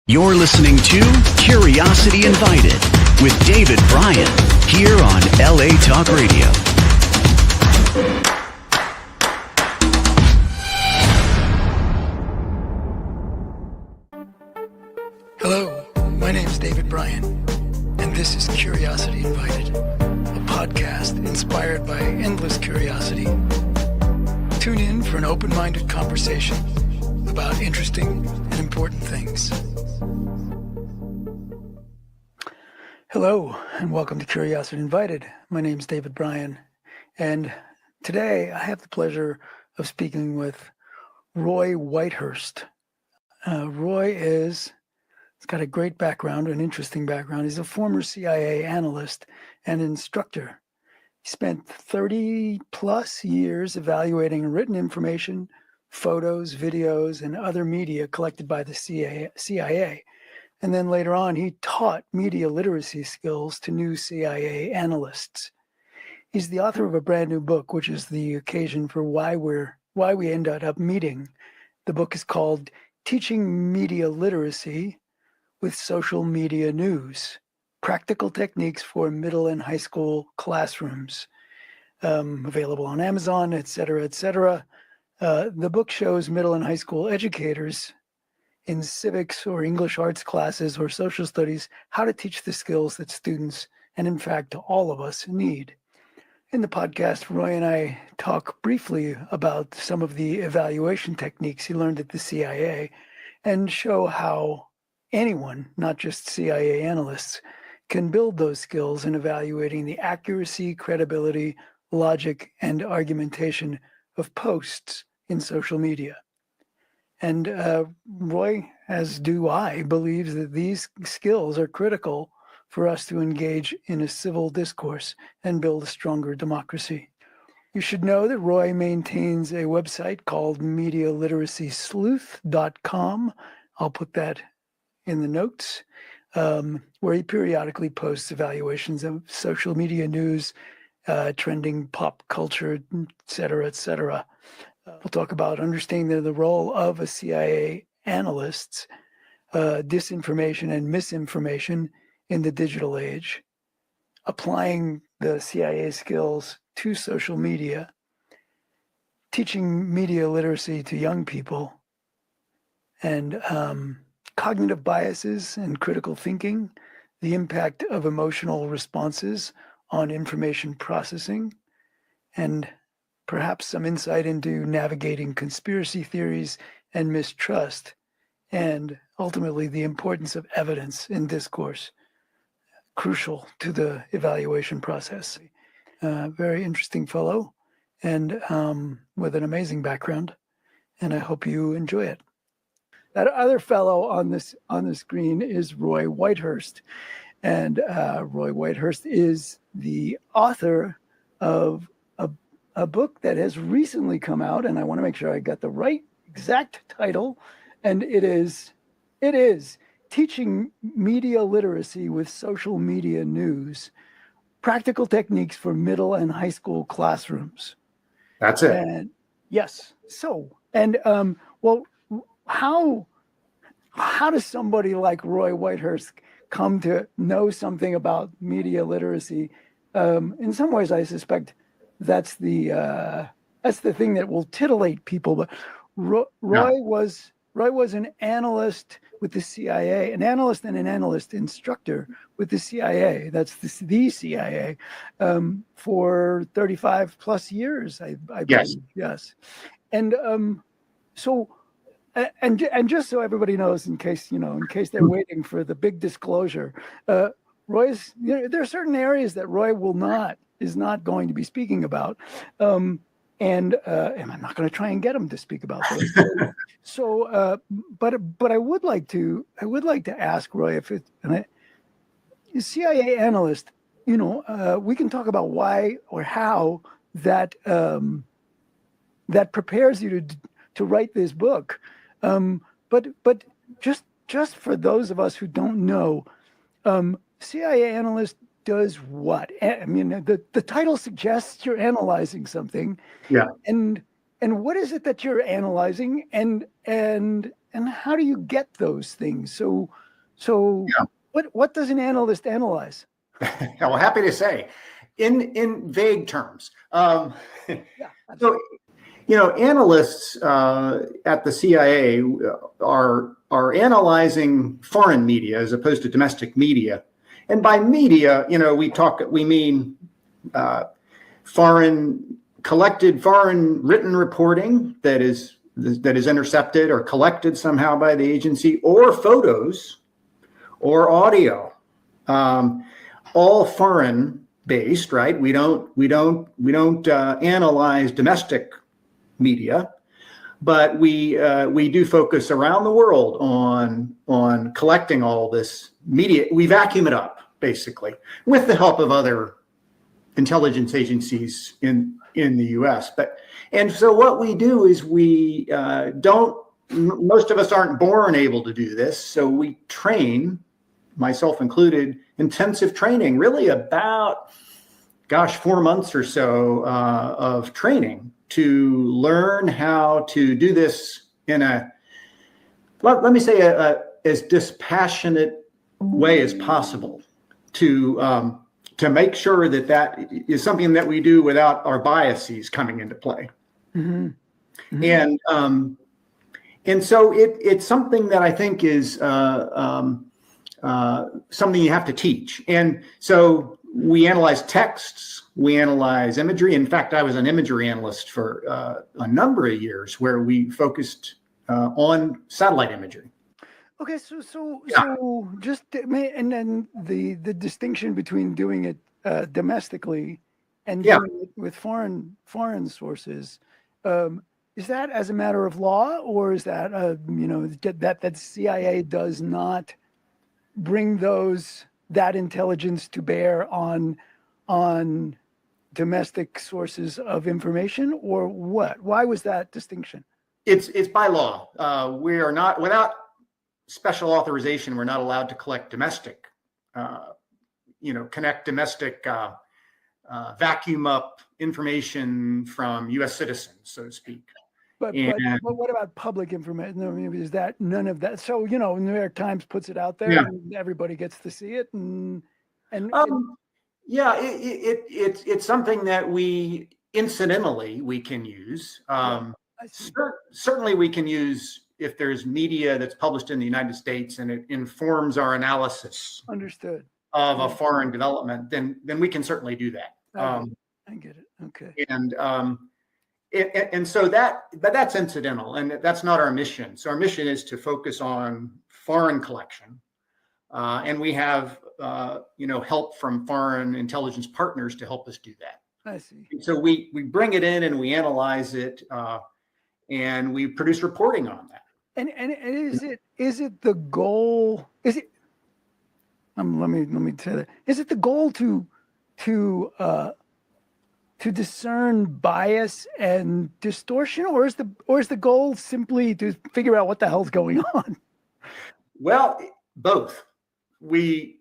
You're listening to Curiosity Invited with David Bryan here on LA Talk Radio. Hello, my name is David Bryan, and this is Curiosity Invited, a podcast inspired by endless curiosity. Tune in for an open-minded conversation about interesting and important things. Hello, and welcome to Curiosity Invited. My name is David Bryan, and today I have the pleasure of speaking with Roy Whitehurst. He's got a great background, an interesting background. He's a former CIA analyst and instructor. He spent 30 plus years evaluating written information, photos, videos, and other media collected by the CIA. And then later on, he taught media literacy skills to new CIA analysts. He's the author of a brand new book, which is the occasion for why we ended up meeting. The book is called Teaching Media Literacy with Social Media News, Practical Techniques for Middle and High School Classrooms, available on Amazon, et cetera, et cetera. The book shows middle and high school educators in civics or English arts classes or social studies how to teach the skills that students, and in fact, all of us need. In the podcast, Roy and I talk briefly about some of the evaluation techniques he learned at the CIA and show how anyone, not just CIA analysts, can build those skills in evaluating the accuracy, credibility, logic, and argumentation of posts in social media. And Roy, as do I, believes that these skills are critical for us to engage in a civil discourse and build a stronger democracy. You should know that Roy maintains a website called MediaLiteracySleuth.com. I'll put that in the notes, where he periodically posts evaluations of social media news, trending pop culture, et cetera, et cetera. We'll talk about understanding the role of a CIA analyst's disinformation and misinformation in the digital age, applying the CIA skills to social media, teaching media literacy to young people, and cognitive biases and critical thinking, the impact of emotional responses on information processing, and perhaps some insight into navigating conspiracy theories and mistrust, and ultimately the importance of evidence in discourse, crucial to the evaluation process. Very interesting fellow, and with an amazing background, and I hope you enjoy it. That other fellow on the screen is Roy Whitehurst, and Roy Whitehurst is the author of a book that has recently come out, and I want to make sure I got the right exact title, and it is Teaching Media Literacy with Social Media News, Practical Techniques for Middle and High School Classrooms. That's it. And yes. So, and well, how does somebody like Roy Whitehurst come to know something about media literacy? In some ways, I suspect that's the thing that will titillate people. But Roy was an analyst with the CIA, an analyst and an analyst instructor with the CIA. That's the CIA for 35 plus years, I believe. Yes. And so. And just so everybody knows, in case they're waiting for the big disclosure, Roy's, there are certain areas that Roy is not going to be speaking about, and I'm not going to try and get him to speak about those. So, but I would like to ask Roy if CIA analyst, we can talk about why or how that prepares you to write this book. But just for those of us who don't know, CIA analyst does what? I mean, the title suggests you're analyzing something. Yeah. And and what is it that you're analyzing, and how do you get those things? So Yeah. what does an analyst analyze? Well, happy to say, in vague terms. Yeah, So, analysts at the CIA are analyzing foreign media as opposed to domestic media. And by media, we mean collected foreign written reporting that is intercepted or collected somehow by the agency, or photos or audio. All foreign based, right? We don't analyze domestic media, but we do focus around the world on collecting all this media. We vacuum it up basically with the help of other intelligence agencies in the U.S. And so what we do is we most of us aren't born able to do this, so we train, myself included, intensive training, really about 4 months or so of training to learn how to do this in let me say as dispassionate way as possible, to make sure that is something that we do without our biases coming into play. Mm-hmm. Mm-hmm. And so it's something that I think is something you have to teach. And so we analyze texts, we analyze imagery. In fact, I was an imagery analyst for a number of years, where we focused on satellite imagery. Okay, so just and then the distinction between doing it domestically and doing it with foreign sources, is that as a matter of law, or is that that CIA does not bring that intelligence to bear on domestic sources of information, or what? Why was that distinction? It's by law. We are not, without special authorization, we're not allowed to collect domestic, vacuum up information from U.S. citizens, so to speak. But what about public information? I mean, is that none of that? So, New York Times puts it out there, and everybody gets to see it. It's something that we incidentally we can use. Certainly we can use if there's media that's published in the United States and it informs our analysis. Understood. Of a foreign development, then we can certainly do that. I get it. Okay. And so that's incidental, and that's not our mission. So our mission is to focus on foreign collection, and we have help from foreign intelligence partners to help us do that. I see. And so we bring it in and we analyze it, and we produce reporting on that. And is it the goal? Is it? Let me tell you. Is it the goal to discern bias and distortion, or is the goal simply to figure out what the hell's going on? Well, both. We,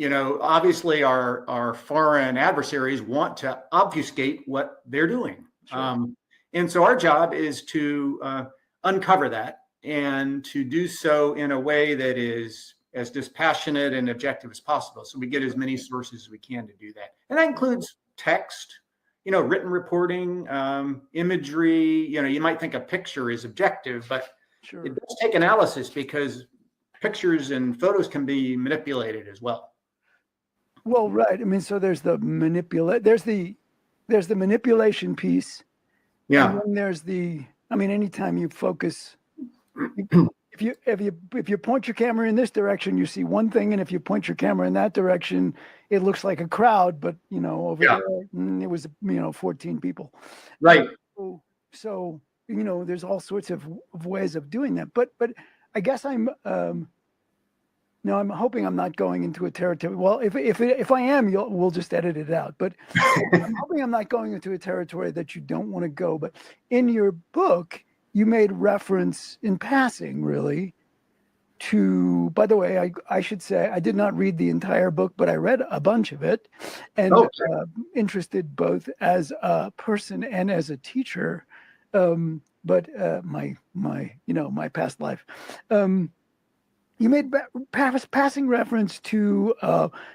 obviously our foreign adversaries want to obfuscate what they're doing. Sure. And so our job is to uncover that, and to do so in a way that is as dispassionate and objective as possible. So we get as many sources as we can to do that. And that includes text, written reporting, imagery. You might think a picture is objective, but sure, it does take analysis, because pictures and photos can be manipulated as well. Well, right. I mean, so there's the manipulation piece. Yeah. And then anytime you focus, if you point your camera in this direction, you see one thing, and if you point your camera in that direction, it looks like a crowd, but over there it was 14 people. Right. So there's all sorts of ways of doing that. But I guess I'm hoping I'm not going into a territory. Well, if I am, we'll just edit it out. But I'm hoping I'm not going into a territory that you don't want to go. But in your book, you made reference in passing, really, to, by the way, I should say, I did not read the entire book, but I read a bunch of it, and interested both as a person and as a teacher. but my past life. You made passing reference to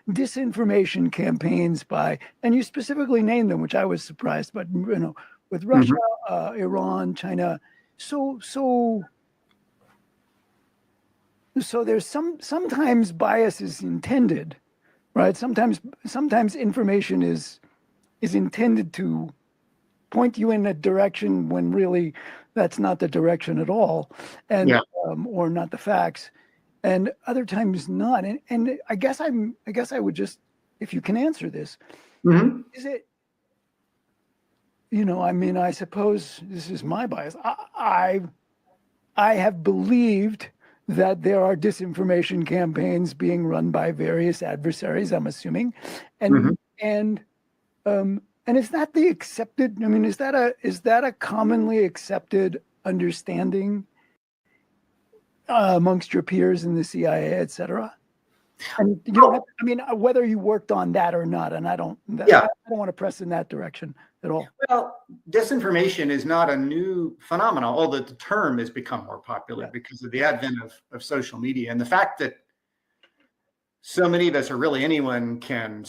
disinformation campaigns and you specifically named them, which I was surprised, but with Russia, Iran, China. So there's sometimes bias is intended, right? Sometimes information is intended to point you in a direction when really that's not the direction at all, and or not the facts. And other times not. And I guess I would just, if you can answer this, is it, I suppose this is my bias. I have believed that there are disinformation campaigns being run by various adversaries, I'm assuming. And is that the accepted, is that a commonly accepted understanding amongst your peers in the CIA, et cetera? And you don't have, whether you worked on that or not, and I don't want to press in that direction at all. Well, disinformation is not a new phenomenon, although the term has become more popular because of the advent of social media and the fact that so many of us, or really anyone, can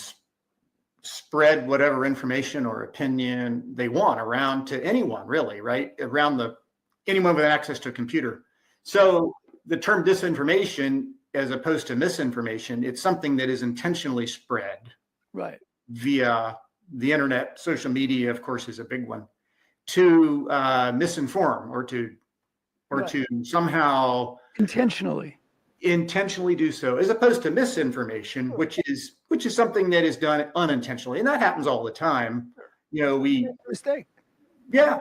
spread whatever information or opinion they want around to anyone, really, right? Anyone with access to a computer. So the term disinformation, as opposed to misinformation, it's something that is intentionally spread via the internet. Social media, of course, is a big one, to misinform or to somehow intentionally do so, as opposed to misinformation, which is something that is done unintentionally, and that happens all the time. Mistake. Yeah,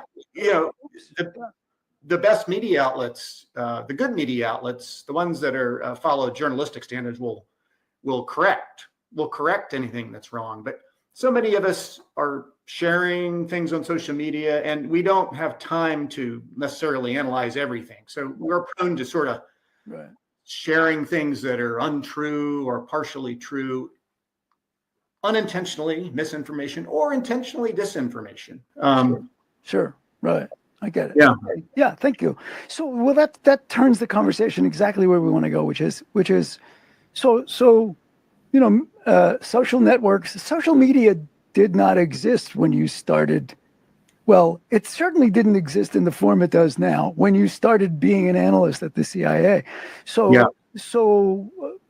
the best media outlets, the good media outlets, the ones that are follow journalistic standards, will correct anything that's wrong. But so many of us are sharing things on social media, and we don't have time to necessarily analyze everything. So we're prone to sort of sharing things that are untrue or partially true, unintentionally misinformation or intentionally disinformation. Sure. Right. I get it. Yeah. Okay. Yeah. Thank you. So, well, that turns the conversation exactly where we want to go, which is, social networks, social media did not exist when you started. Well, it certainly didn't exist in the form it does now when you started being an analyst at the CIA. So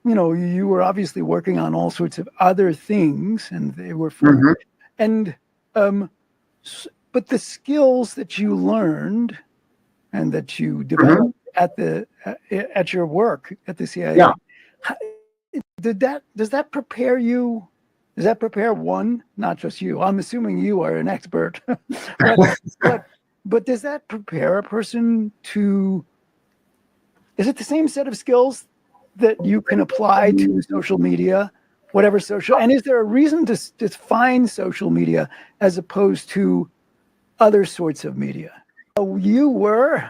you were obviously working on all sorts of other things, and they were fun. But the skills that you learned and that you developed at your work at the CIA, does that prepare you? Does that prepare one, not just you? I'm assuming you are an expert, but does that prepare a person to? Is it the same set of skills that you can apply to social media, whatever social? And is there a reason to define social media as opposed to other sorts of media? You were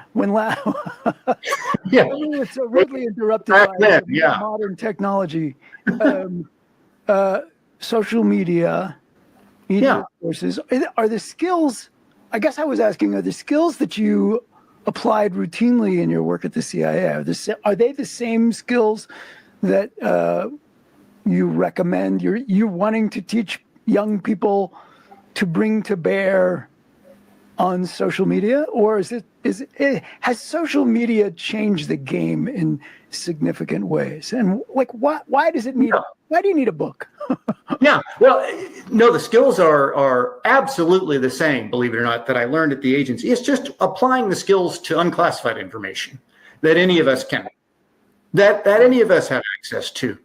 it's so rudely interrupted by modern technology. Social media sources are the skills. I guess I was asking: are the skills that you applied routinely in your work at the CIA are they the same skills that you recommend? You're wanting to teach young people to bring to bear on social media, or has social media changed the game in significant ways? And why does it need? Why do you need a book? The skills are absolutely the same, believe it or not, that I learned at the agency. It's just applying the skills to unclassified information that any of us that any of us have access to,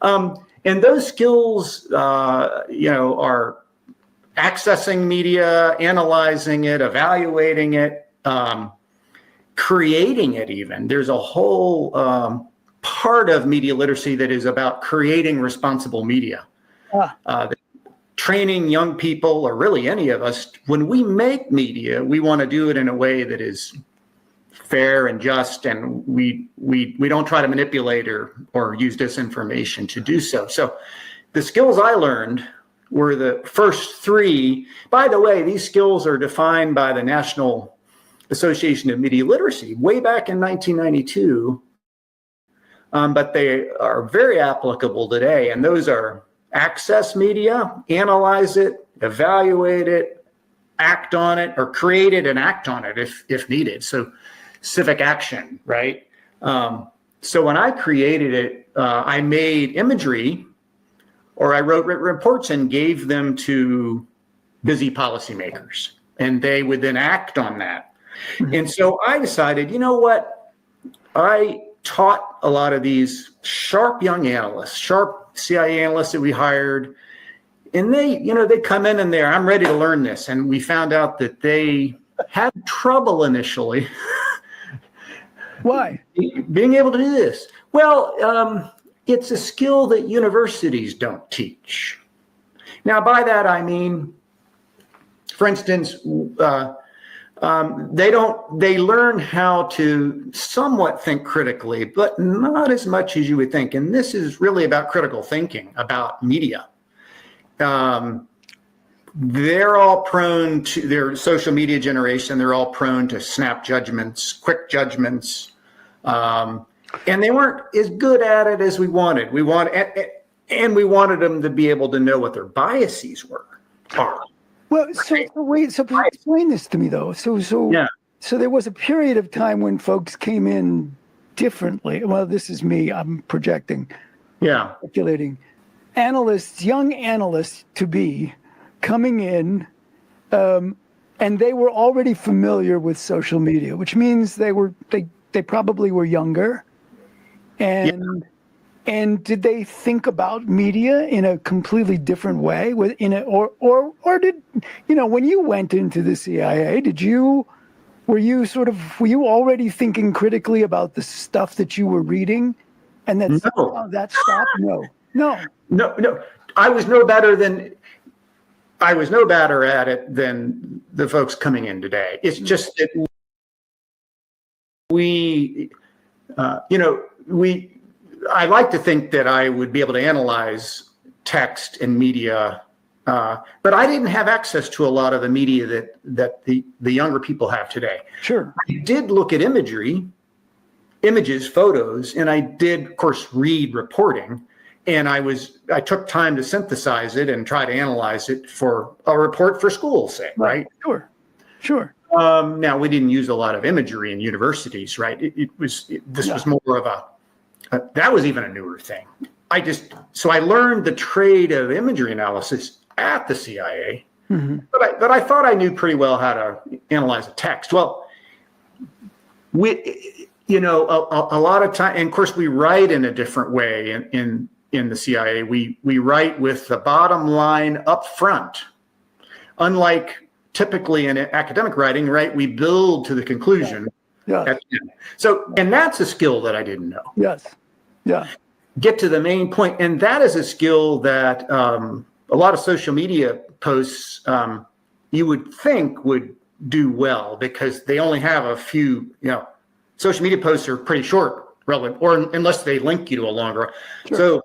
and those skills, are accessing media, analyzing it, evaluating it, creating it even. There's a whole part of media literacy that is about creating responsible media. Training young people, or really any of us, when we make media, we want to do it in a way that is fair and just, and we don't try to manipulate or use disinformation to do so. So the skills I learned were the first three. By the way, these skills are defined by the National Association of Media Literacy way back in 1992, but they are very applicable today. And those are access media, analyze it, evaluate it, act on it, or create it and act on it if needed. So civic action, right? So when I created it, I made imagery, or I wrote written reports and gave them to busy policymakers, and they would then act on that. And so I decided, you know what? I taught a lot of these sharp young analysts, sharp CIA analysts that we hired, and they come in and I'm ready to learn this. And we found out that they had trouble initially. Why? Being able to do this. Well, it's a skill that universities don't teach. Now, by that, I mean, for instance, they learn how to somewhat think critically, but not as much as you would think. And this is really about critical thinking, about media. They're all prone to their social media generation. They're all prone to snap judgments, quick judgments. And they weren't as good at it as we wanted. We wanted them to be able to know what their biases are. Well, so wait, so explain this to me though. So there was a period of time when folks came in differently. Well, this is me. I'm projecting. Yeah. Speculating. Analysts, young analysts to be coming in, and they were already familiar with social media, which means they probably were younger. And did they think about media in a completely different way? Or did, when you went into the CIA, were you already thinking critically about the stuff that you were reading, and that stopped? No. I was no better at it than the folks coming in today. It's just that I like to think that I would be able to analyze text and media, but I didn't have access to a lot of the media that the younger people have today. Sure. I did look at images, photos, and I did, of course, read reporting. And I took time to synthesize it and try to analyze it for a report for school, say, right? Sure. Now, we didn't use a lot of imagery in universities, right? This was more of that was even a newer thing. So I learned the trade of imagery analysis at the CIA, but I thought I knew pretty well how to analyze a text. Well, a lot of time, and of course, we write in a different way in the CIA. We write with the bottom line up front. Unlike typically in academic writing, right, we build to the conclusion. Yeah. At the end. So, and that's a skill that I didn't know. Yes. Yeah. Get to the main point. And that is a skill that a lot of social media posts you would think would do well, because they only have a few, social media posts are pretty short, relevant, or unless they link you to a longer. Sure. So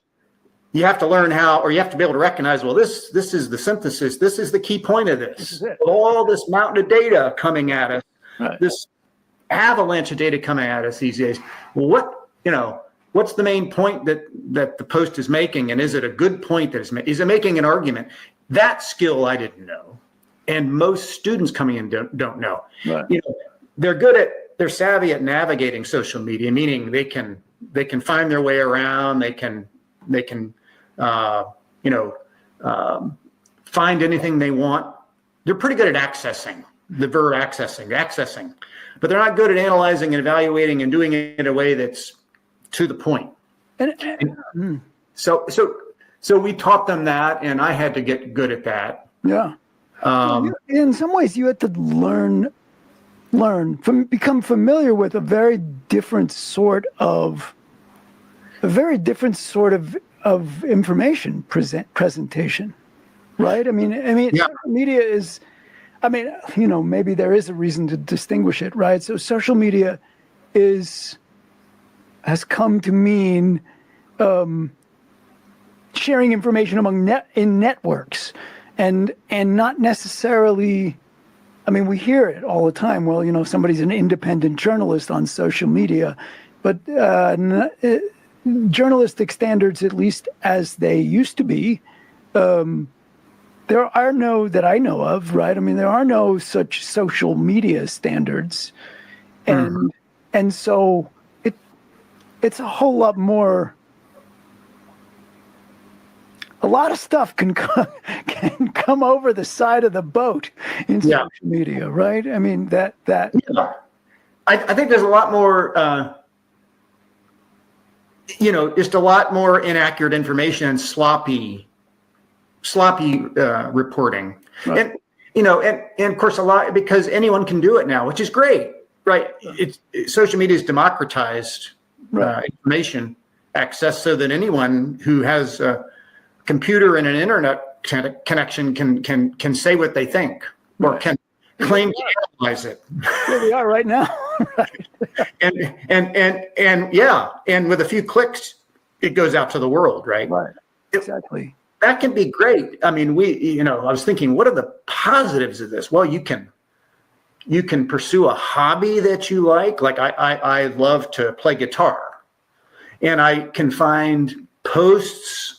you have to learn you have to be able to recognize, well, this is the synthesis. This is the key point of this. All this mountain of data coming at us, this avalanche of data coming at us these days. Well, what's the main point that the post is making? And is it a good point that is it making an argument? That skill I didn't know. And most students coming in don't know. Right. They're savvy at navigating social media, meaning they can find their way around. They can find anything they want. They're pretty good at accessing, but they're not good at analyzing and evaluating and doing it in a way that's to the point. So we taught them that, and I had to get good at that. Yeah. In some ways, you had to become familiar with a very different sort of information presentation, right? I mean, yeah. Media is, maybe there is a reason to distinguish it, right? So social media has come to mean sharing information among in networks, and not necessarily I mean, we hear it all the time. Well, somebody's an independent journalist on social media, but journalistic standards, at least as they used to be, there are no, that I know of, right? I mean, there are no such social media standards, and so it's a whole lot more. A lot of stuff can come over the side of the boat in social media, right? I mean, that. Yeah. I think there's a lot more, just a lot more inaccurate information and sloppy reporting. Right. And of course a lot, because anyone can do it now, which is great, right? Social media has democratized information access so that anyone who has a computer and an internet connection can say what they think or can claim to analyze it. Here we are right now. Right. and with a few clicks, it goes out to the world, right? Right. Exactly. That can be great. I mean, I was thinking, what are the positives of this? Well, you can pursue a hobby that you like. Like I love to play guitar, and I can find posts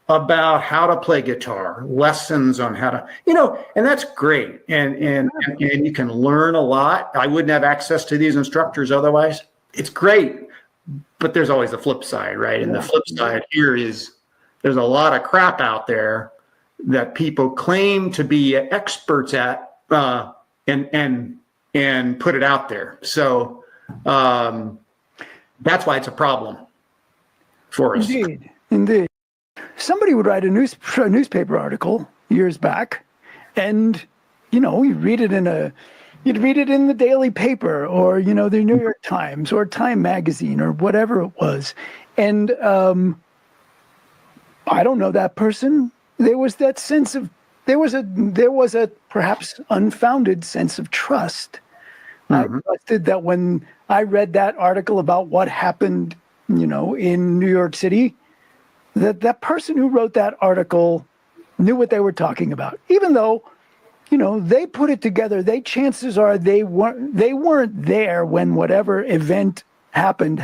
about how to play guitar, lessons on how to, and that's great. And you can learn a lot. I wouldn't have access to these instructors otherwise. It's great, but there's always the flip side, right? And the flip side here is there's a lot of crap out there that people claim to be experts at, and put it out there. So that's why it's a problem for us. Indeed. Somebody would write a newspaper article years back, and you'd read it in the daily paper, or the New York Times or Time magazine or whatever it was, and I don't know that person. There was that sense of there was a perhaps unfounded sense of trust. I trusted that when I read that article about what happened, in New York City, that person who wrote that article knew what they were talking about, even though, they put it together. Chances are they weren't there when whatever event happened.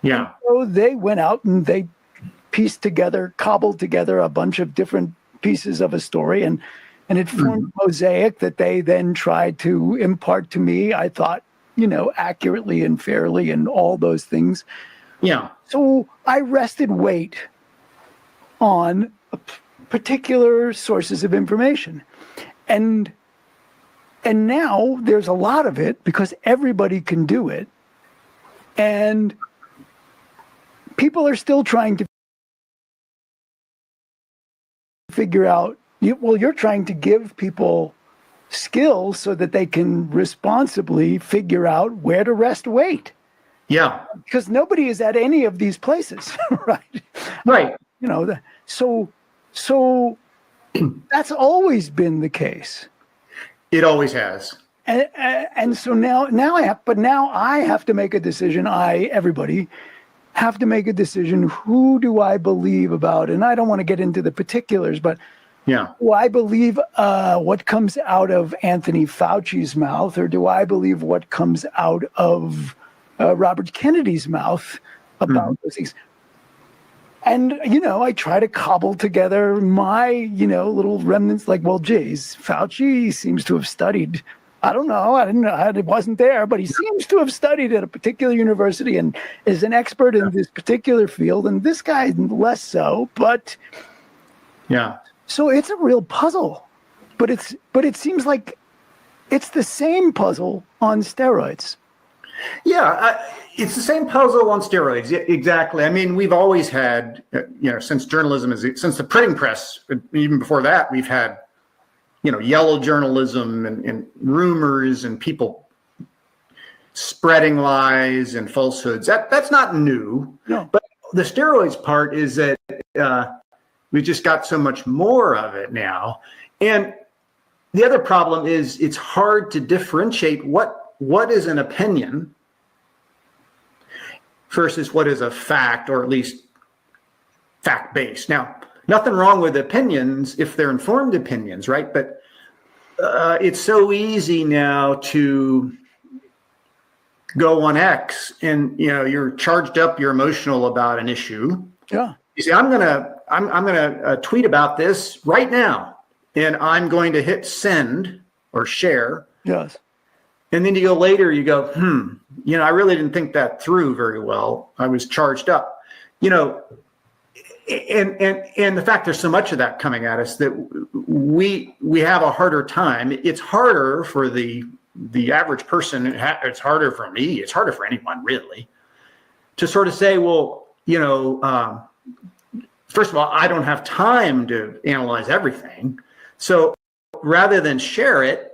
Yeah. And so they went out and they cobbled together a bunch of different pieces of a story, and it formed a mosaic that they then tried to impart to me, I thought, accurately and fairly and all those things. Yeah. So I rested weight on particular sources of information. And now there's a lot of it because everybody can do it. And people are still trying to figure out, you're trying to give people skills so that they can responsibly figure out where to rest weight. Yeah. Because nobody is at any of these places, right? Right. So that's always been the case. It always has. And so now I have to make a decision. Everybody have to make a decision. Who do I believe about? And I don't want to get into the particulars, but do I believe what comes out of Anthony Fauci's mouth, or do I believe what comes out of Robert Kennedy's mouth about those things? And, I try to cobble together my, little remnants, like, well, geez, Fauci seems to have studied. I don't know. I wasn't there, but he seems to have studied at a particular university and is an expert in this particular field. And this guy less so, but so it's a real puzzle, but it seems like it's the same puzzle on steroids. Yeah, it's the same puzzle on steroids. Exactly. I mean, we've always had, since since the printing press, even before that, we've had, yellow journalism and rumors and people spreading lies and falsehoods. That's not new. No. But the steroids part is that we just got so much more of it now. And the other problem is it's hard to differentiate what is an opinion versus what is a fact, or at least fact-based. Now, nothing wrong with opinions if they're informed opinions, right? But it's so easy now to go on X and, you're charged up, you're emotional about an issue. Yeah. You say, I'm gonna tweet about this right now, and I'm going to hit send or share. Yes. And then you go later, you go, I really didn't think that through very well. I was charged up, and the fact there's so much of that coming at us that we have a harder time. It's harder for the average person. It's harder for me. It's harder for anyone really to sort of say, well, first of all, I don't have time to analyze everything. So rather than share it,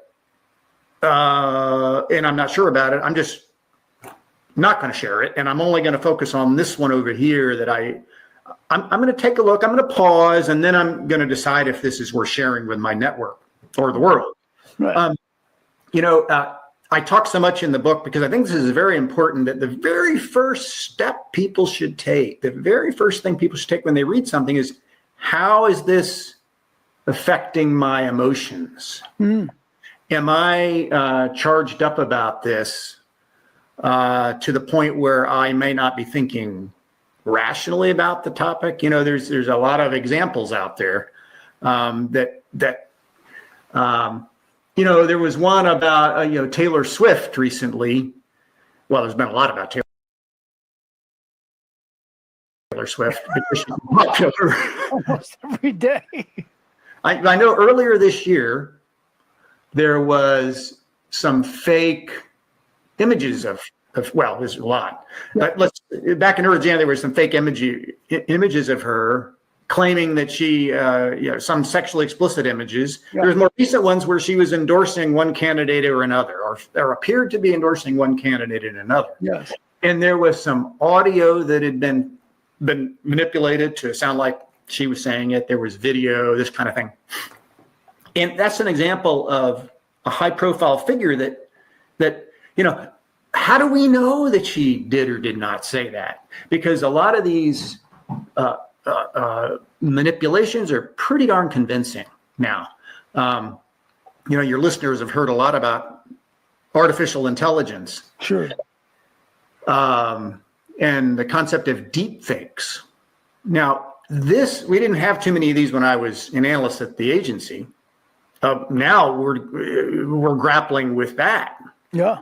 and I'm not sure about it, I'm just not going to share it. And I'm only going to focus on this one over here that I'm going to take a look. I'm going to pause, and then I'm going to decide if this is worth sharing with my network or the world. Right. I talk so much in the book because I think this is very important, that the very first step people should take, the very first thing people should take when they read something is, how is this affecting my emotions? Am I charged up about this to the point where I may not be thinking rationally about the topic? There's a lot of examples out there that there was one about Taylor Swift recently. Well, there's been a lot about Taylor Swift because she's popular Almost every day. I know earlier this year there was some fake images of well, there's a lot. But back in early January, there were some fake images of her claiming that she, some sexually explicit images. Yeah. There's more recent ones where she was endorsing one candidate or another, or appeared to be endorsing one candidate and another. Yes. And there was some audio that had been manipulated to sound like she was saying it. There was video, this kind of thing. And that's an example of a high-profile figure that how do we know that she did or did not say that? Because a lot of these manipulations are pretty darn convincing now. Your listeners have heard a lot about artificial intelligence. Sure. And the concept of deep fakes. Now, we didn't have too many of these when I was an analyst at the agency. Now we're grappling with that. Yeah.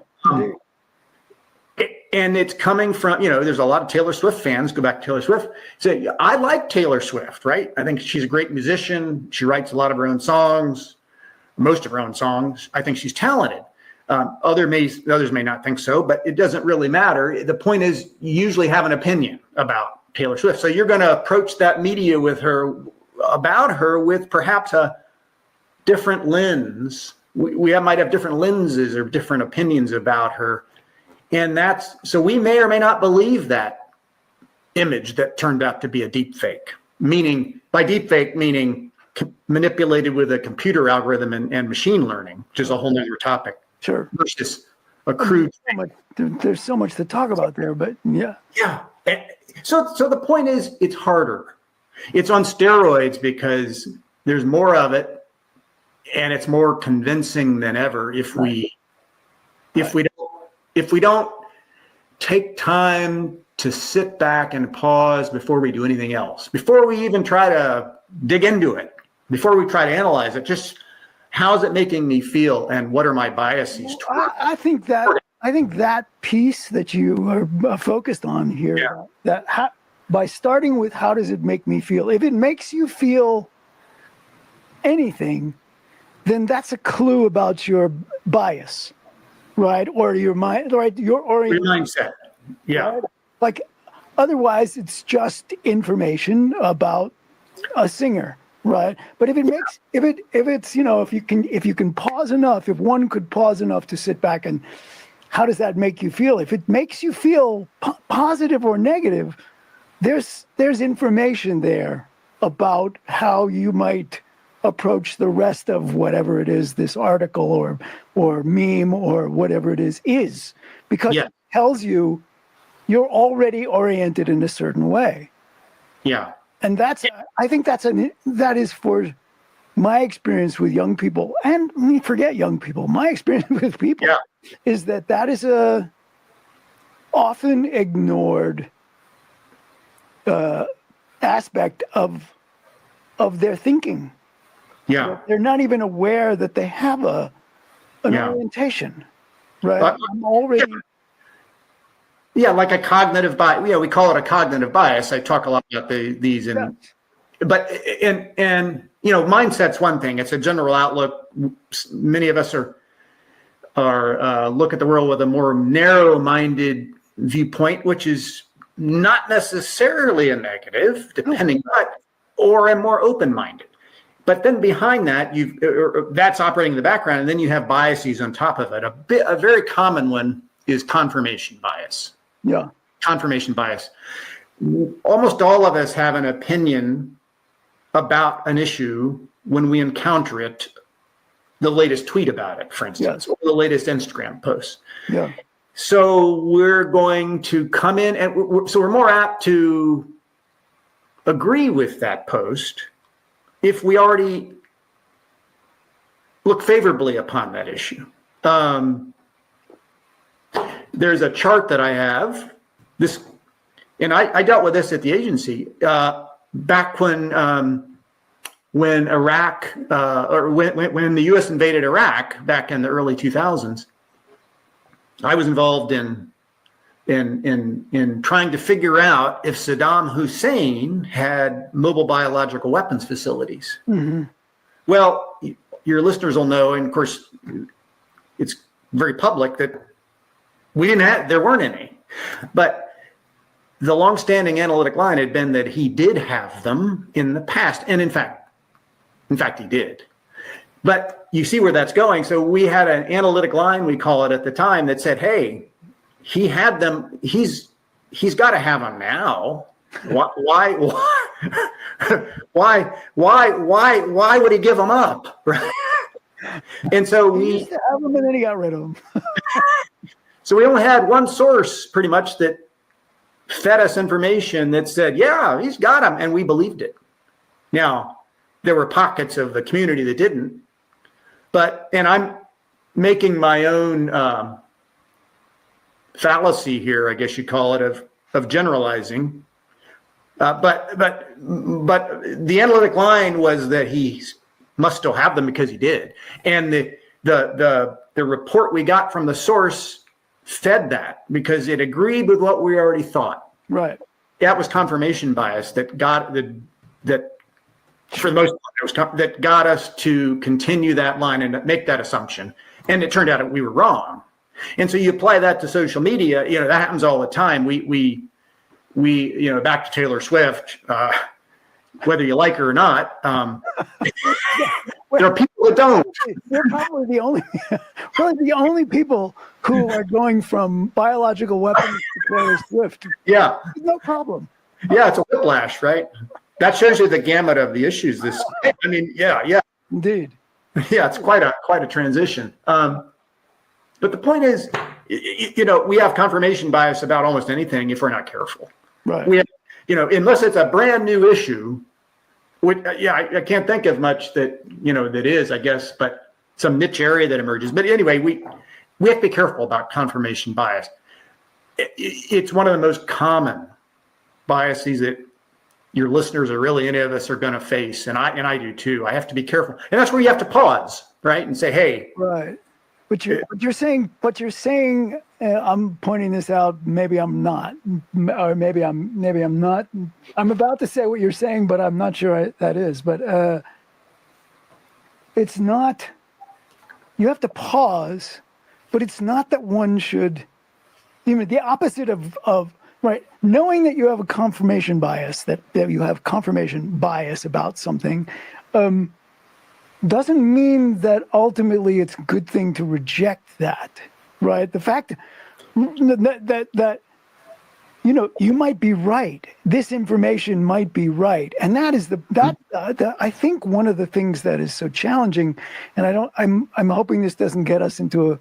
And it's coming from, there's a lot of Taylor Swift fans, go back to Taylor Swift, say, I like Taylor Swift, right? I think she's a great musician. She writes a lot of her own songs, most of her own songs. I think she's talented. Others may not think so, but it doesn't really matter. The point is, you usually have an opinion about Taylor Swift. So you're going to approach that media about her with perhaps a different lens. We might have different lenses or different opinions about her. And so we may or may not believe that image that turned out to be a deep fake. By deep fake, meaning manipulated with a computer algorithm and machine learning, which is a whole nother topic. Sure. Versus a crude. There's so much to talk about there, but yeah. Yeah. So the point is, it's harder. It's on steroids because there's more of it, and it's more convincing than ever if we don't take time to sit back and pause before we do anything else, before we even try to dig into it, before we try to analyze it, just how's it making me feel and what are my biases toward? I think that piece that you are focused on here, by starting with how does it make me feel? If it makes you feel anything, then that's a clue about your bias. Right, or your mind, right? Your mindset, yeah. Right? Like, otherwise, it's just information about a singer, right? But if you can pause enough, if one could pause enough to sit back and, how does that make you feel? If it makes you feel positive or negative, there's information there about how you might approach the rest of whatever it is, this article or meme or whatever it is because it tells you you're already oriented in a certain way. Yeah. And I think that is for my experience with young people, and forget young people, my experience with people is that is a often ignored aspect of their thinking. Yeah. They're not even aware that they have an orientation, right? I'm already... Yeah, like a cognitive bias. Yeah, we call it a cognitive bias. I talk a lot about these, but mindset's one thing. It's a general outlook. Many of us are look at the world with a more narrow-minded viewpoint, which is not necessarily a negative, depending, or a more open-minded. But then behind that, that's operating in the background, and then you have biases on top of it. A very common one is confirmation bias. Yeah. Confirmation bias. Almost all of us have an opinion about an issue when we encounter it, the latest tweet about it, for instance, or the latest Instagram post. Yeah. So we're going to come in, and we're more apt to agree with that post if we already look favorably upon that issue. There's a chart that I have, and I dealt with this at the agency back when Iraq, or when the U.S. invaded Iraq back in the early 2000s. I was involved in trying to figure out if Saddam Hussein had mobile biological weapons facilities. Mm-hmm. Well, your listeners will know, and of course, it's very public that there weren't any. But the longstanding analytic line had been that he did have them in the past, and in fact, he did. But you see where that's going. So we had an analytic line, we call it at the time, that said, "Hey, he had them. He's got to have them now. Why would he give them up?" Right? And so he used to have them, and then he got rid of them. So we only had one source, pretty much, that fed us information that said, "Yeah, he's got them," and we believed it. Now, there were pockets of the community that didn't. And I'm making my own fallacy here, I guess you call it, of generalizing. But the analytic line was that he must still have them because he did. And the report we got from the source fed that because it agreed with what we already thought. Right. That was confirmation bias that for the most part, that got us to continue that line and make that assumption. And it turned out that we were wrong. And so you apply that to social media, that happens all the time. We back to Taylor Swift, whether you like her or not, there are people that don't. They're probably the only people who are going from biological weapons to Taylor Swift. Yeah. No problem. Yeah, it's a whiplash, right? That shows you the gamut of the issues. Yeah. Indeed. Yeah, it's quite a transition. But the point is, we have confirmation bias about almost anything if we're not careful. Right. We have, unless it's a brand new issue, I can't think of much that is, I guess, but some niche area that emerges. But anyway, we have to be careful about confirmation bias. It's one of the most common biases that your listeners, or really any of us, are going to face, and I do too. I have to be careful, and that's where you have to pause, right, and say, "Hey." Right. But you're saying, I'm pointing this out. Maybe I'm not, or maybe I'm not. I'm about to say what you're saying, but I'm not sure that is. But it's not. You have to pause, but it's not that one should. The opposite of right. Knowing that you have a confirmation bias, that you have confirmation bias about something. Doesn't mean that ultimately it's a good thing to reject that, right? The fact that you might be right. This information might be right, and that is I think one of the things that is so challenging. And I'm hoping this doesn't get us into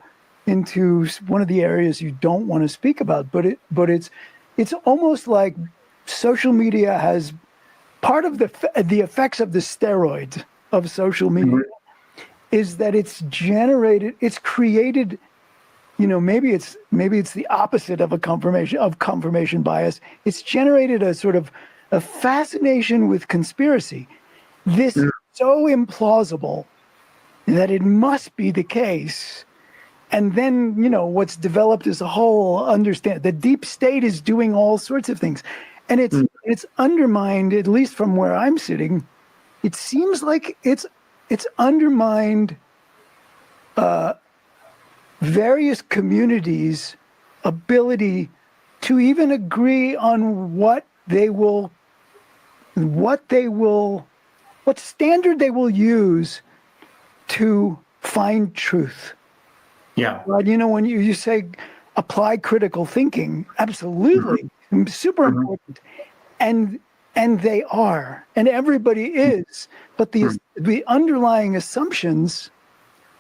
one of the areas you don't want to speak about. But it's almost like social media has part of the effects of the steroids. of social media is that it's created, maybe it's the opposite of confirmation bias. It's generated a sort of a fascination with conspiracy. This is so implausible that it must be the case. And then, what's developed is a whole understand. The deep state is doing all sorts of things. And it's undermined, at least from where I'm sitting, it seems like it's undermined various communities' ability to even agree on what standard they will use to find truth. Yeah. But when you say apply critical thinking, absolutely, super important, and they are, and everybody is. But the underlying assumptions,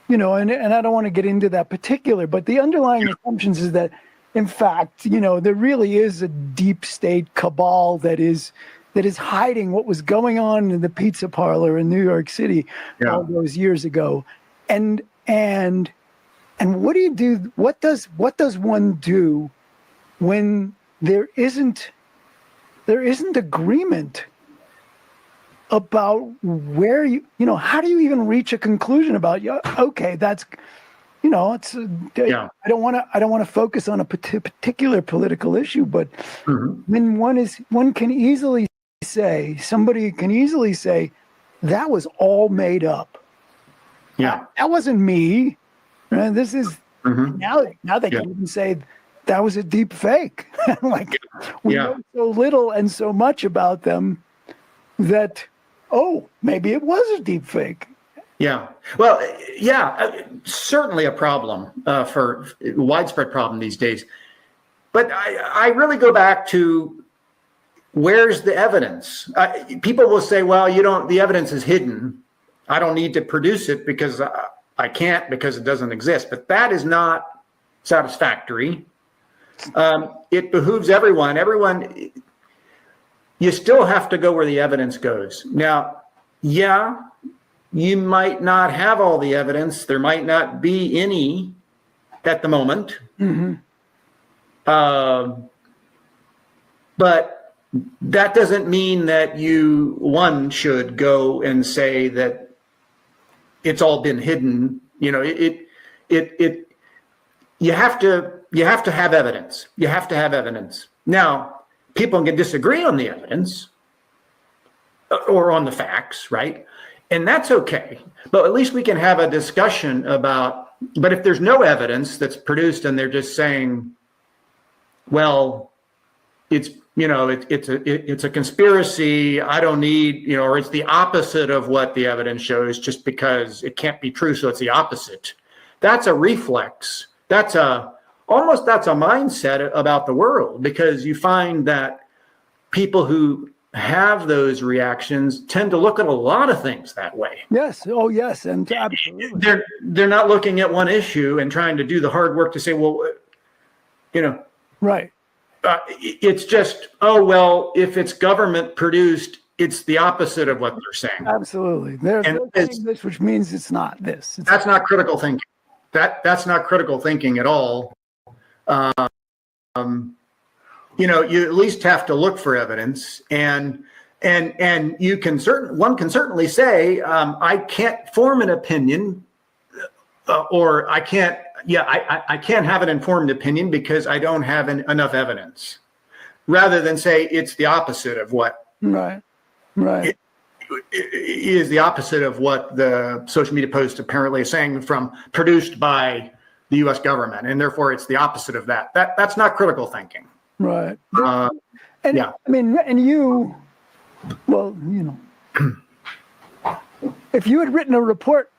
and I don't want to get into that particular, but the underlying assumptions is that, in fact, there really is a deep state cabal that is hiding what was going on in the pizza parlor in New York City all those years ago, and what do you do? What does one do when there isn't agreement about where how do you even reach a conclusion about okay, that's it's I don't want to focus on a particular political issue, but when somebody can easily say that was all made up. Yeah, that wasn't me. Right? This is now they can even say that was a deep fake. We know so little and so much about them that maybe it was a deep fake. Yeah. Well, certainly a problem for widespread problem these days. But I really go back to where's the evidence? People will say, well, the evidence is hidden. I don't need to produce it because I can't because it doesn't exist. But that is not satisfactory. It behooves everyone. You still have to go where the evidence goes. Now, you might not have all the evidence. There might not be any at the moment. But that doesn't mean that one should go and say that it's all been hidden. You have to have evidence. You have to have evidence. Now, people can disagree on the evidence or on the facts, right? And that's okay. But at least we can have a discussion about, but if there's no evidence that's produced and they're just saying, well, it's a conspiracy, I don't need, or it's the opposite of what the evidence shows just because it can't be true, so it's the opposite. That's a reflex. That's a mindset about the world, because you find that people who have those reactions tend to look at a lot of things that way. Yes. Oh, yes. And absolutely. They're not looking at one issue and trying to do the hard work to say, well, right. It's just, well, if it's government produced, it's the opposite of what they're saying. Absolutely. They're saying this, which means it's not this. That's not critical thinking. That's not critical thinking at all. You at least have to look for evidence, and one can certainly say, I can't form an opinion, or I can't have an informed opinion because I don't have enough evidence, rather than say it's the opposite of what. Right. It is the opposite of what the social media post apparently is saying, produced by the U.S. government, and therefore it's the opposite of that. That's not critical thinking. Right. I mean, and you, well, if you had written a report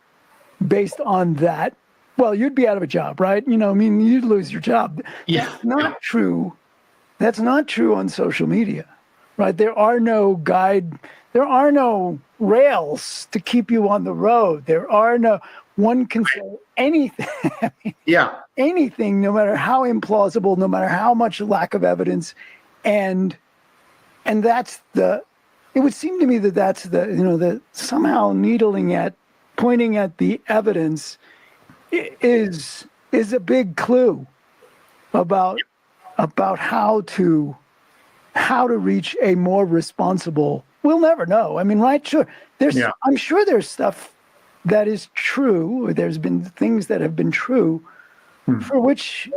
based on that, well, you'd be out of a job, right? You'd lose your job. Yeah. That's not true. That's not true on social media, right? There are no rails to keep you on the road. One can say anything. Anything, no matter how implausible, no matter how much lack of evidence. And that's the it would seem to me that that's that somehow pointing at the evidence is a big clue about how to reach a more responsible. We'll never know. I mean, right? Sure. I'm sure there's stuff that is true. There's been things that have been true for which,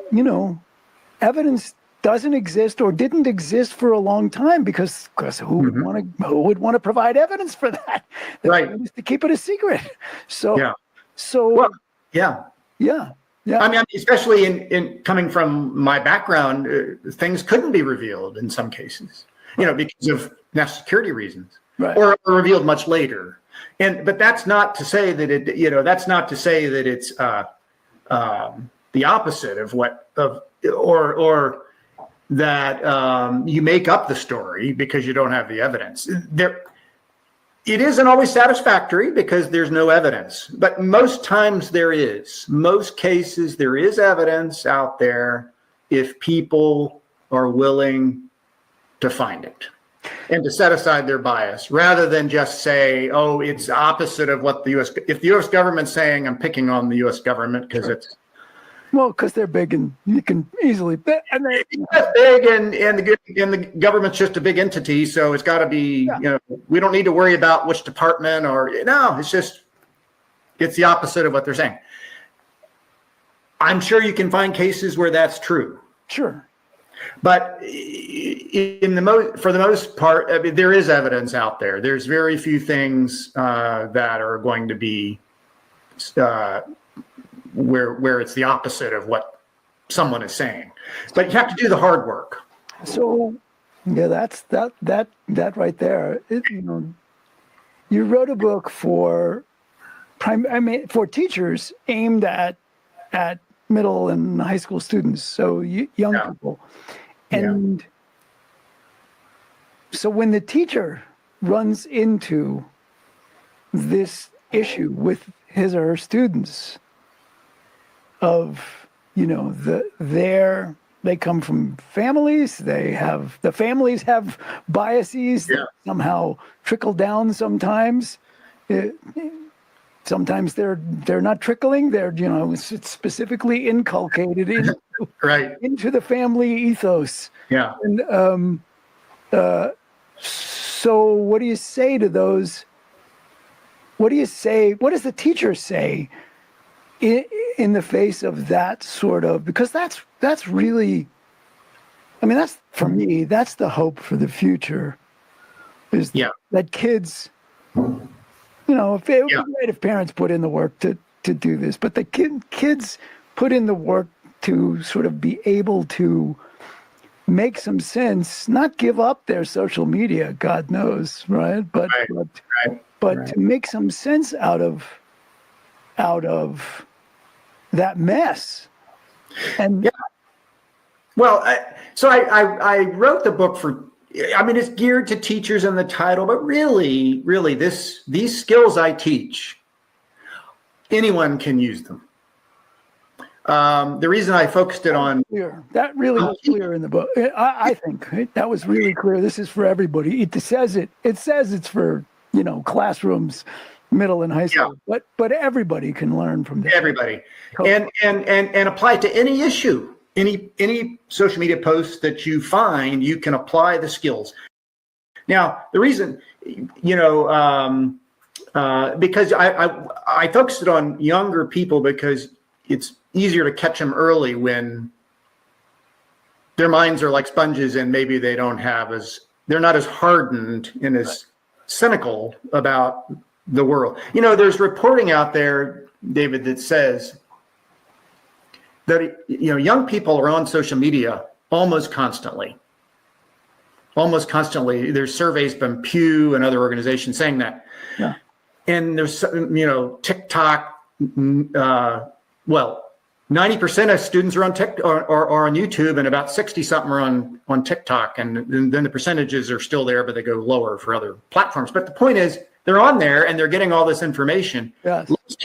evidence doesn't exist or didn't exist for a long time because who would want to provide evidence for that? Right. To keep it a secret. So yeah. Yeah. I mean, especially in coming from my background, things couldn't be revealed in some cases, because of national security reasons, right. or revealed much later. But that's not to say that it's the opposite of or that you make up the story because you don't have the evidence. It isn't always satisfactory because there's no evidence, but most times there is. Most cases there is evidence out there if people are willing to find it and to set aside their bias rather than just say, oh, it's opposite of what if the U.S. government's saying, I'm picking on the U.S. government because it's. Well, because they're big and you can easily. And they're big, and the government's just a big entity, so it's got to be. We don't need to worry about which department it's the opposite of what they're saying. I'm sure you can find cases where that's true. Sure, but for the most part, I mean, there is evidence out there. There's very few things that are going to be. Where it's the opposite of what someone is saying, but you have to do the hard work. So, that's that right there. You wrote a book for teachers aimed at middle and high school students, so young people, and so when the teacher runs into this issue with his or her students. They come from families. The families have biases that somehow trickle down. Sometimes, sometimes they're not trickling. They're it's specifically inculcated into the family ethos. Yeah. And so, what do you say to those? What do you say? What does the teacher say? In the face of that sort of, because that's really, I mean, that's for me, that's the hope for the future is that kids, if parents put in the work to do this, but the kids put in the work to sort of be able to make some sense, not give up their social media, God knows, right? But to make some sense out of that mess. And well, I wrote the book it's geared to teachers in the title, but really these skills I teach, anyone can use them. The reason I focused it on that really was clear in the book. I think that was really clear. This is for everybody. It says it's for classrooms, middle and high school, but everybody can learn from this. Everybody, and apply it to any issue, any social media post that you find, you can apply the skills. Now, the reason, because I focused it on younger people because it's easier to catch them early when their minds are like sponges and maybe they're not as hardened and as cynical about the world. There's reporting out there, David, that says that young people are on social media almost constantly. There's surveys from Pew and other organizations saying that. Yeah. And there's TikTok. 90% of students are on are on YouTube, and about 60-something are on TikTok, and then the percentages are still there, but they go lower for other platforms. But the point is, they're on there and they're getting all this information. Yes. Let's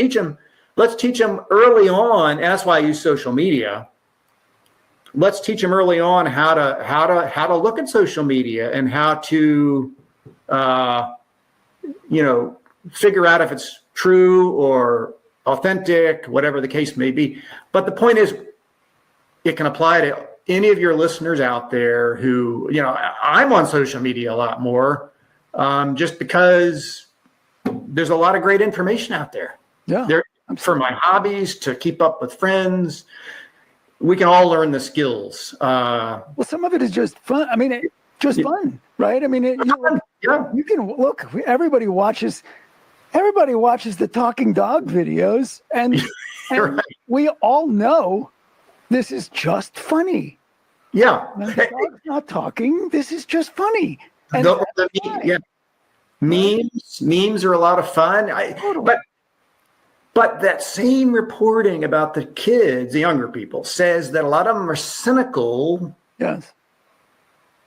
teach them early on. And that's why I use social media. Let's teach them early on how to look at social media and how to figure out if it's true or authentic, whatever the case may be. But the point is, it can apply to any of your listeners out there who, I'm on social media a lot more, just because there's a lot of great information out there. Yeah. For my hobbies, to keep up with friends, we can all learn the skills. Well, some of it is just fun. I mean, fun, right? I mean, you can look. Everybody watches the talking dog videos, and Right. we all know this is just funny. Yeah. The dog's not talking. This is just funny. And Memes are a lot of fun. Totally. But that same reporting about the kids, the younger people, says that a lot of them are cynical. Yes.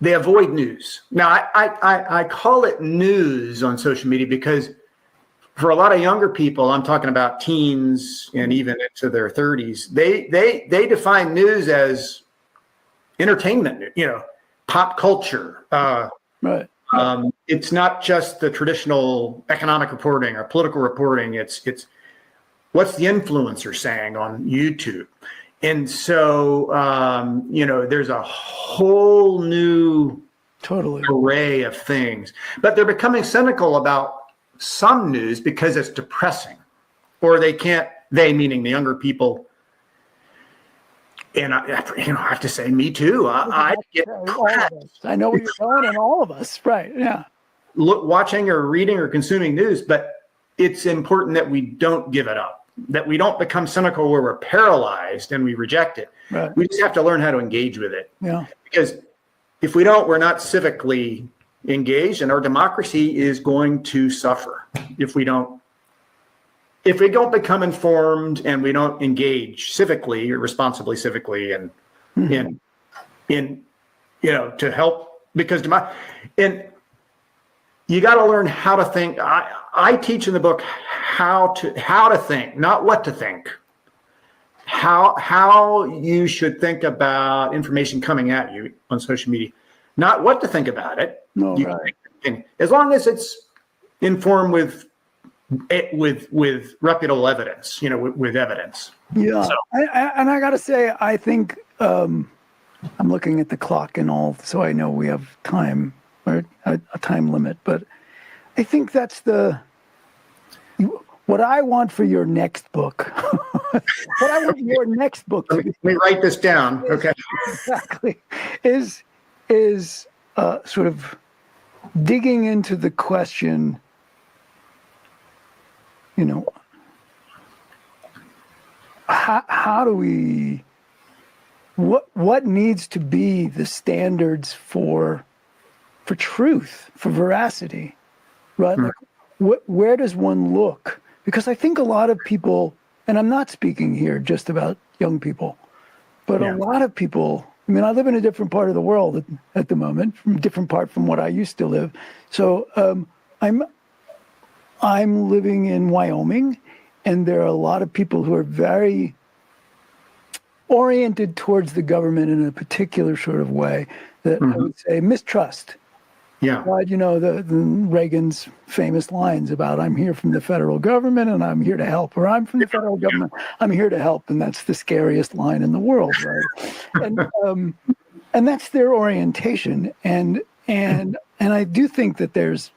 They avoid news. Now, I call it news on social media because for a lot of younger people, I'm talking about teens and even into their 30s, they define news as entertainment, pop culture. Right. It's not just the traditional economic reporting or political reporting. It's what's the influencer saying on YouTube. And so, there's a whole new array of things, but they're becoming cynical about some news because it's depressing, or they meaning the younger people. And I have to say, me too. I get depressed. I know where you're going, and all of us, right? Yeah. Watching or reading or consuming news, but it's important that we don't give it up, that we don't become cynical where we're paralyzed and we reject it. Right. We just have to learn how to engage with it. Yeah. Because if we don't, we're not civically engaged, and our democracy is going to suffer if we don't become informed and we don't engage civically or responsibly civically and in to help, because and you got to learn how to think. I teach in the book how to think, not what to think. How you should think about information coming at you on social media, not what to think about it. No, right. As long as it's informed with reputable evidence, with evidence. Yeah. So. And I got to say, I think I'm looking at the clock and all, so I know we have time, or a time limit, but I think that's what I want for your next book. What I want your next book to Let me write this down. Okay. Exactly. Is sort of digging into the question, how do we, what needs to be the standards for truth, for veracity, right? Like, where does one look? Because I think a lot of people, and I'm not speaking here just about young people, but a lot of people, I live in a different part of the world at the moment, from a different part from what I used to live. So I'm living in Wyoming, and there are a lot of people who are very oriented towards the government in a particular sort of way that I would say mistrust. Yeah. But, the Reagan's famous lines about "I'm here from the federal government and I'm here to help," or "I'm from the federal government, I'm here to help," and that's the scariest line in the world, right? And that's their orientation, and I do think that there's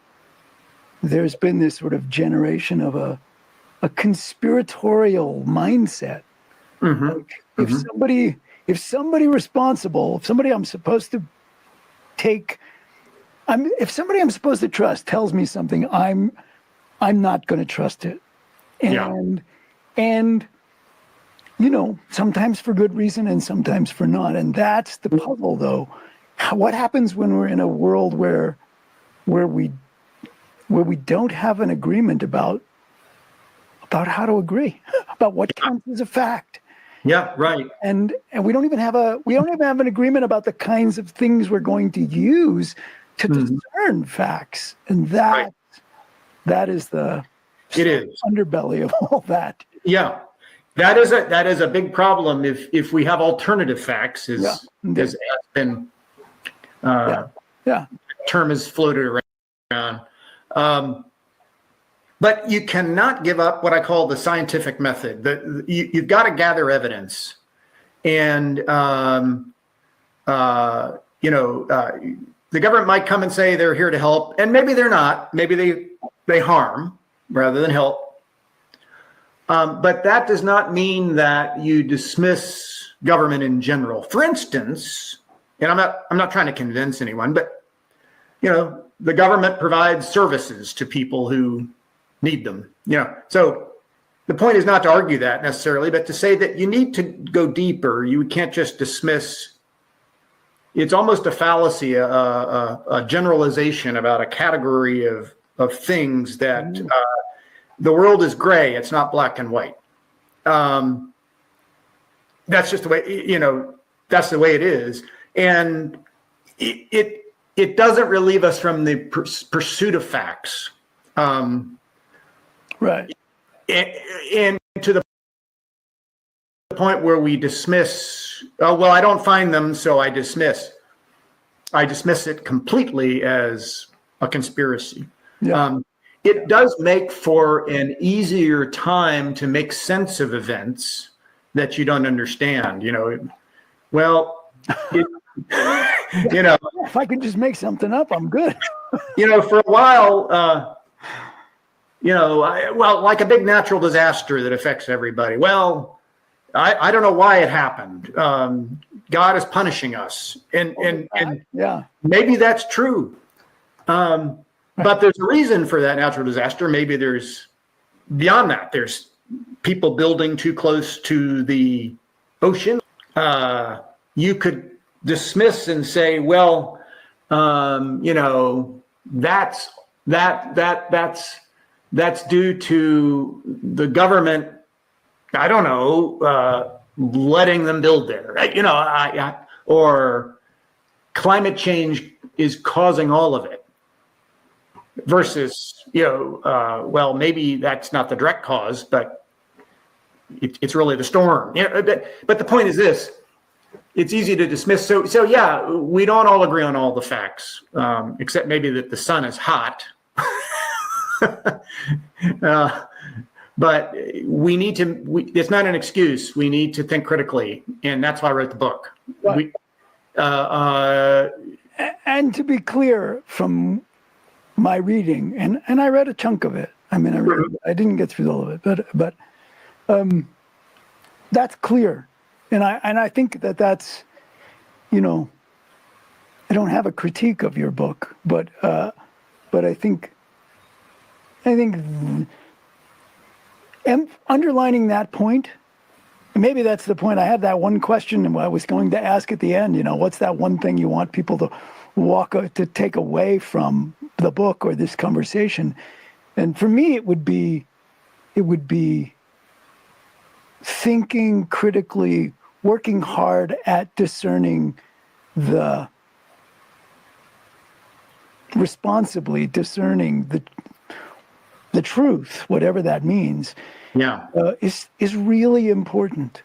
been this sort of generation of a conspiratorial mindset. Like if somebody responsible, if somebody I'm supposed to trust tells me something, I'm not going to trust it. And sometimes for good reason and sometimes for not. And that's the puzzle, though. What happens when we're in a world where we don't have an agreement about how to agree, about what counts as a fact? Yeah, right. And we don't even have an agreement about the kinds of things we're going to use to discern facts, and that is the underbelly of all that. Yeah, that is a big problem if we have alternative facts, has been term has floated around. But you cannot give up what I call the scientific method. You've got to gather evidence, and the government might come and say they're here to help, and maybe they're not. Maybe they harm rather than help. But that does not mean that you dismiss government in general. For instance, and I'm not trying to convince anyone, but the government provides services to people who need them. So the point is not to argue that necessarily, but to say that you need to go deeper. You can't just dismiss. It's almost a fallacy, a generalization about a category of things that the world is gray. It's not black and white. That's just the way, that's the way it is. And it doesn't relieve us from the pursuit of facts. Right. And to the point where we dismiss, oh, well, I don't find them, so I dismiss it completely as a conspiracy. Yeah. It does make for an easier time to make sense of events that you don't understand. If I could just make something up, I'm good. For a while, like a big natural disaster that affects everybody. Well, I don't know why it happened. God is punishing us, and maybe that's true. But there's a reason for that natural disaster. Maybe there's beyond that. There's people building too close to the ocean. You could dismiss and say, well, that's due to the government. I don't know, letting them build there, right? Or climate change is causing all of it. Versus, well, maybe that's not the direct cause, but it's really the storm. But the point is this: it's easy to dismiss. So yeah, we don't all agree on all the facts, except maybe that the sun is hot. But we need to. It's not an excuse. We need to think critically, and that's why I wrote the book. Right. And to be clear, from my reading, and I read a chunk of it. I mean, I didn't get through all of it, but that's clear, and I think that's, I don't have a critique of your book, but I think and underlining that point, maybe that's the point. I had that one question I was going to ask at the end. What's that one thing you want people to take away from the book or this conversation? And for me, it would be thinking critically, working hard at responsibly discerning the truth, whatever that means. Yeah, is really important.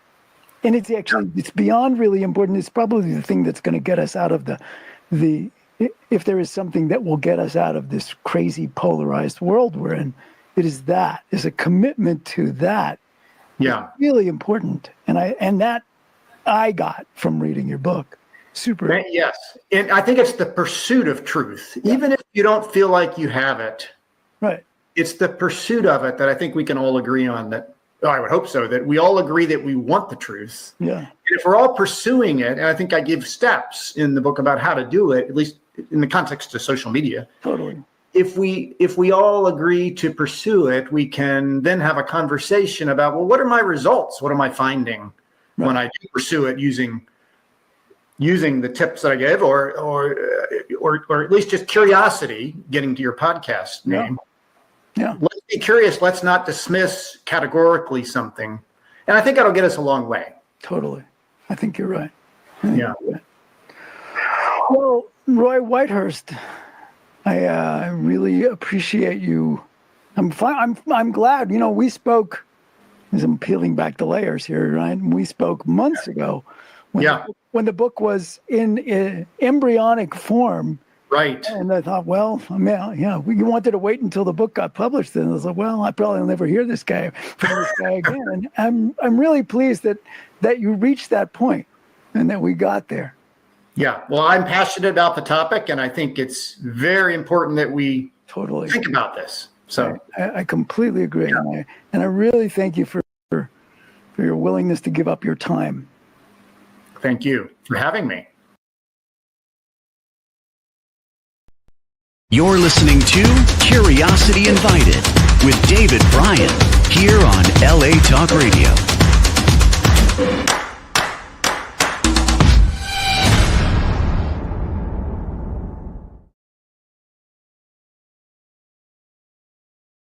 And it's beyond really important. It's probably the thing that's going to get us out of if there is something that will get us out of this crazy polarized world we're in, it is a commitment to that. Yeah. It's really important. And that I got from reading your book. Super. Yes. And I think it's the pursuit of truth. Yeah. Even if you don't feel like you have it. Right. It's the pursuit of it that I think we can all agree on, that I would hope so, that we all agree that we want the truth. Yeah. And if we're all pursuing it, and I think I give steps in the book about how to do it, at least in the context of social media. Totally. If we all agree to pursue it, we can then have a conversation about, well, what are my results? What am I finding when I do pursue it using the tips that I gave, or at least just curiosity, getting to your podcast name. Yeah. Let's be curious. Let's not dismiss categorically something. And I think that'll get us a long way. Totally. I think you're right. Yeah. Well, Roy Whitehurst, I really appreciate you. I'm glad, we spoke, as I'm peeling back the layers here, right? We spoke months ago when the book was in embryonic form, Right. And I thought, well, I mean, we wanted to wait until the book got published. And I was like, well, I probably will never hear from this guy again. And I'm really pleased that you reached that point and that we got there. Yeah. Well, I'm passionate about the topic, and I think it's very important that we Totally think about this. So I completely agree. Yeah. And I really thank you for your willingness to give up your time. Thank you for having me. You're listening to Curiosity Invited with David Bryan here on LA Talk Radio.